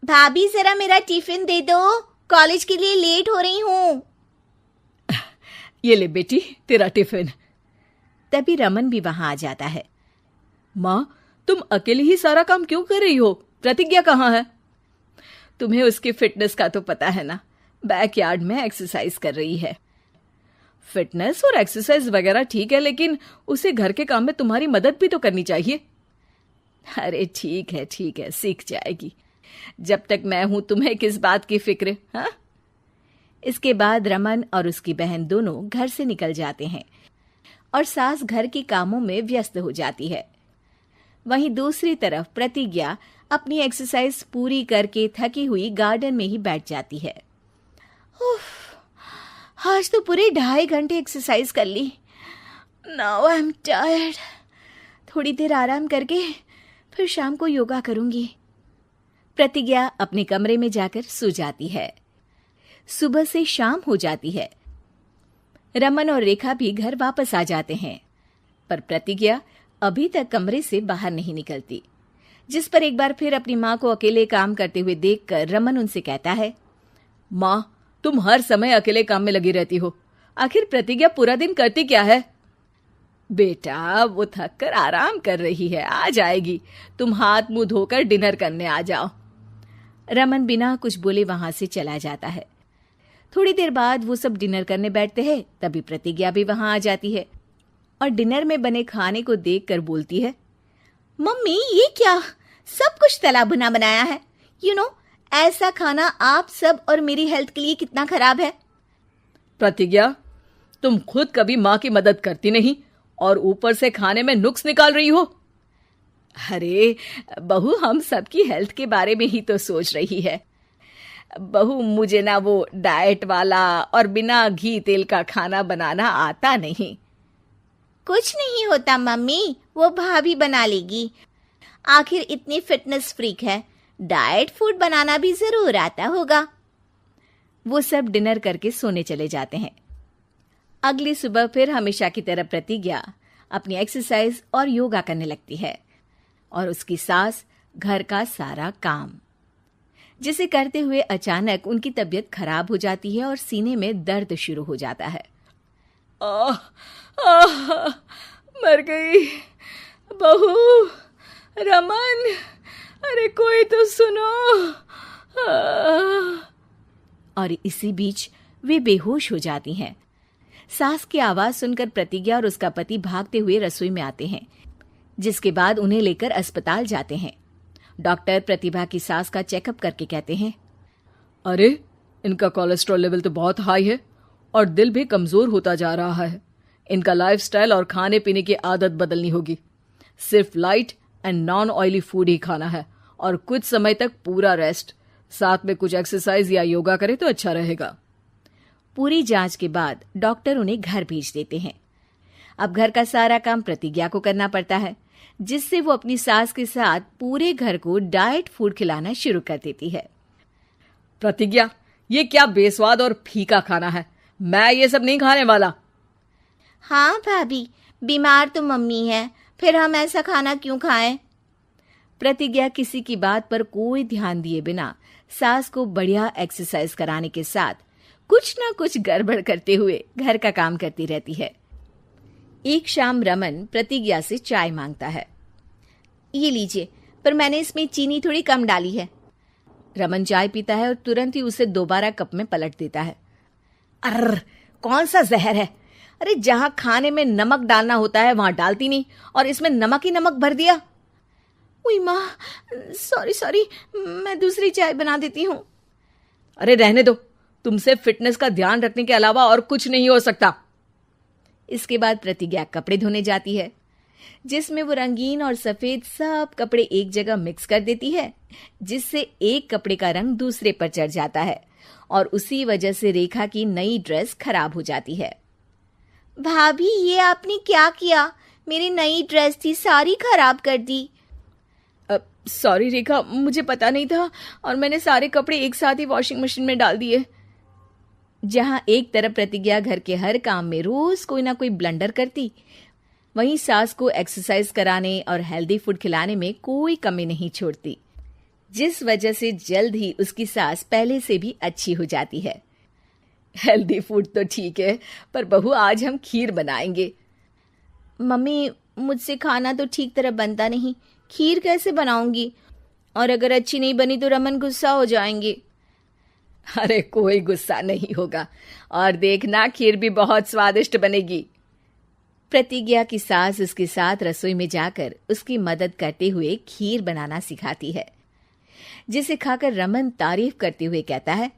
भाभी जरा मेरा टिफिन दे दो, कॉलेज के लिए लेट हो रही हूँ। ये ले बेटी तेरा टिफिन। तभी रमन भी वहां आ जाता है। माँ, तुम अकेले ही सारा काम क्यों कर रही हो? प्रतिज्ञा कहाँ है? तुम्हें उसकी फिटनेस का तो पता है ना, बैकयार्ड में एक्सरसाइज कर रही है। फिटनेस और एक्सरसाइज वगैरह ठीक है, लेकिन उसे घर के काम में तुम्हारी मदद भी तो करनी चाहिए। अरे ठीक है, सीख जाएगी। जब तक मैं हूं तुम्हें किस बात की फिक्र? हाँ। इसके बाद रमन और उसकी बहन दोनों घर से निकल जाते हैं और सास घर के कामों में व्यस्त हो जाती है। वहीं दूसरी तरफ प्रतिज्ञा अपनी एक्सरसाइज पूरी करके थकी हुई गार्डन में ही बैठ जाती है। आज तो पूरे 2.5 घंटे एक्सरसाइज कर ली। Now I am tired. थोड़ी देर आराम करके फिर शाम को योगा करूंगी। प्रतिज्ञा अपने कमरे में जाकर सो जाती है। सुबह से शाम हो जाती है। रमन और रेखा भी घर वापस आ जाते हैं, पर प्रतिज्ञा अभी तक कमरे से बाहर नहीं निकलती, जिस पर एक बार फिर अपनी माँ को अकेले काम करते हुए देखकर रमन उनसे कहता है, माँ, तुम हर समय अकेले काम में लगी रहती हो। आखिर प्रतिज्ञा पूरा दिन करती क्या है? बेटा, वो थक कर आराम कर रही है, आ जाएगी। तुम हाथ मुंह धोकर डिनर करने आ जाओ। रमन बिना कुछ बोले वहां से चला जाता है। थोड़ी देर बाद वो सब डिनर करने बैठते हैं। तभी प्रतिज्ञा भी वहां आ जाती है और डिनर में बने खाने को देखकर बोलती है, मम्मी ये क्या, सब कुछ तला भुना बनाया है। ऐसा खाना आप सब और मेरी हेल्थ के लिए कितना खराब है। प्रतिज्ञा, तुम खुद कभी माँ की मदद करती नहीं और ऊपर से खाने में नुक्स निकाल रही हो। अरे बहू, हम सबकी हेल्थ के बारे में ही तो सोच रही है। बहू, मुझे ना वो डाइट वाला और बिना घी तेल का खाना बनाना आता नहीं। कुछ नहीं होता मम्मी, वो भाभी बना लेगी। आखिर इतनी फिटनेस फ्रीक है, डाइट फूड बनाना भी जरूर आता होगा। वो सब डिनर करके सोने चले जाते हैं। अगली सुबह फिर हमेशा की तरह प्रतिज्ञा अपनी एक्सरसाइज और योगा करने लगती है और उसकी सास घर का सारा काम, जिसे करते हुए अचानक उनकी तबीयत खराब हो जाती है और सीने में दर्द शुरू हो जाता है। मर गई बहू। रमन, अरे कोई तो सुनो। और इसी बीच वे बेहोश हो जाती हैं। सास की आवाज सुनकर प्रतिज्ञा और उसका पति भागते हुए रसोई में आते हैं, जिसके बाद उन्हें लेकर अस्पताल जाते हैं। डॉक्टर प्रतिभा की सास का चेकअप करके कहते हैं, अरे इनका कोलेस्ट्रॉल लेवल तो बहुत हाई है और दिल भी कमजोर होता जा रहा है। इनका लाइफस्टाइल और खाने पीने की आदत बदलनी होगी। सिर्फ light and non oily food ही खाना है और कुछ समय तक पूरा रेस्ट, साथ में कुछ एक्सरसाइज या योगा करे तो अच्छा रहेगा। पूरी जांच के बाद डॉक्टर उन्हें घर भेज देते हैं। अब घर का सारा काम प्रतिज्ञा को करना पड़ता है, जिससे वो अपनी सास के साथ पूरे घर को डाइट फूड खिलाना शुरू कर देती है। प्रतिज्ञा, ये क्या बेस्वाद और फीका खाना है, मैं ये सब नहीं खाने वाला। हाँ भाभी, बीमार तो मम्मी है, फिर हम ऐसा खाना क्यों खाएं? प्रतिज्ञा किसी की बात पर कोई ध्यान दिए बिना सास को बढ़िया एक्सरसाइज कराने के साथ कुछ ना कुछ गड़बड़ करते हुए घर का काम करती रहती है। एक शाम रमन प्रतिज्ञा से चाय मांगता है। ये लीजिए, पर मैंने इसमें चीनी थोड़ी कम डाली है। रमन चाय पीता है और तुरंत ही उसे दोबारा कप में पलट देता है। अर्र, कौन सा जहर है? अरे जहां खाने में नमक डालना होता है वहां डालती नहीं और इसमें नमक ही नमक भर दिया। उई माँ, सॉरी, मैं दूसरी चाय बना देती हूँ। अरे रहने दो, तुमसे फिटनेस का ध्यान रखने के अलावा और कुछ नहीं हो सकता। इसके बाद प्रतिज्ञा कपड़े धोने जाती है, जिसमें वो रंगीन और सफेद सब कपड़े एक जगह मिक्स कर देती है, जिससे एक कपड़े का रंग दूसरे पर चढ़ जाता है और उसी वजह से रेखा की नई ड्रेस खराब हो जाती है। भाभी, ये आपने क्या किया? मेरी नई ड्रेस थी, सारी खराब कर दी। सॉरी रेखा, मुझे पता नहीं था और मैंने सारे कपड़े एक साथ ही वॉशिंग मशीन में डाल दिए। जहां एक तरफ प्रतिज्ञा घर के हर काम में रोज कोई ना कोई ब्लंडर करती, वहीं सास को एक्सरसाइज कराने और हेल्दी फूड खिलाने में कोई कमी नहीं छोड़ती। जिस वजह से जल्द ही उसकी सांस पहले से भी अच्छी हो जाती है। हेल्दी फूड तो ठीक है, पर बहू आज हम खीर बनाएंगे। मम्मी, मुझसे खाना तो ठीक तरह बनता नहीं, खीर कैसे बनाऊंगी? और अगर अच्छी नहीं बनी तो रमन गुस्सा हो जाएंगे। अरे कोई गुस्सा नहीं होगा, और देखना खीर भी बहुत स्वादिष्ट बनेगी। प्रतिज्ञा की सास उसके साथ रसोई में जाकर उसकी मदद करते हुए खीर बनाना सिखाती है, जिसे खाकर रमन तारीफ करते हुए कहता है,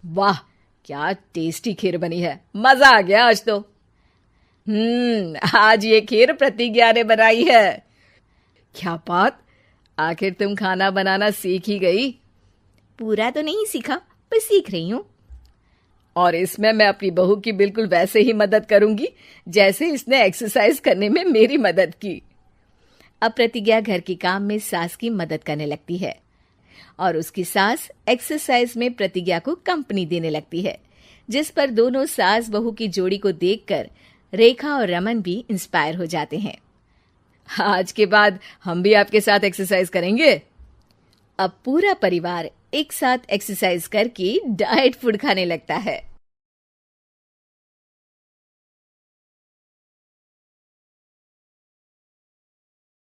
वाह क्या टेस्टी खीर बनी है, मजा आ गया आज तो। आज ये खीर प्रतिज्ञा ने बनाई है। क्या बात, आखिर तुम खाना बनाना सीख ही गई? पूरा तो नहीं सीखा, पर सीख रही हूँ। और इसमें मैं अपनी बहू की बिल्कुल वैसे ही मदद करूंगी जैसे इसने एक्सरसाइज करने में मेरी मदद की। अब प्रतिज्ञा घर के काम में सास की मदद करने लगती है और उसकी सास एक्सरसाइज में प्रतिज्ञा को कंपनी देने लगती है, जिस पर दोनों सास बहू की जोड़ी को देखकर रेखा और रमन भी इंस्पायर हो जाते हैं। आज के बाद हम भी आपके साथ एक्सरसाइज करेंगे। अब पूरा परिवार एक साथ एक्सरसाइज करके डाइट फूड खाने लगता है।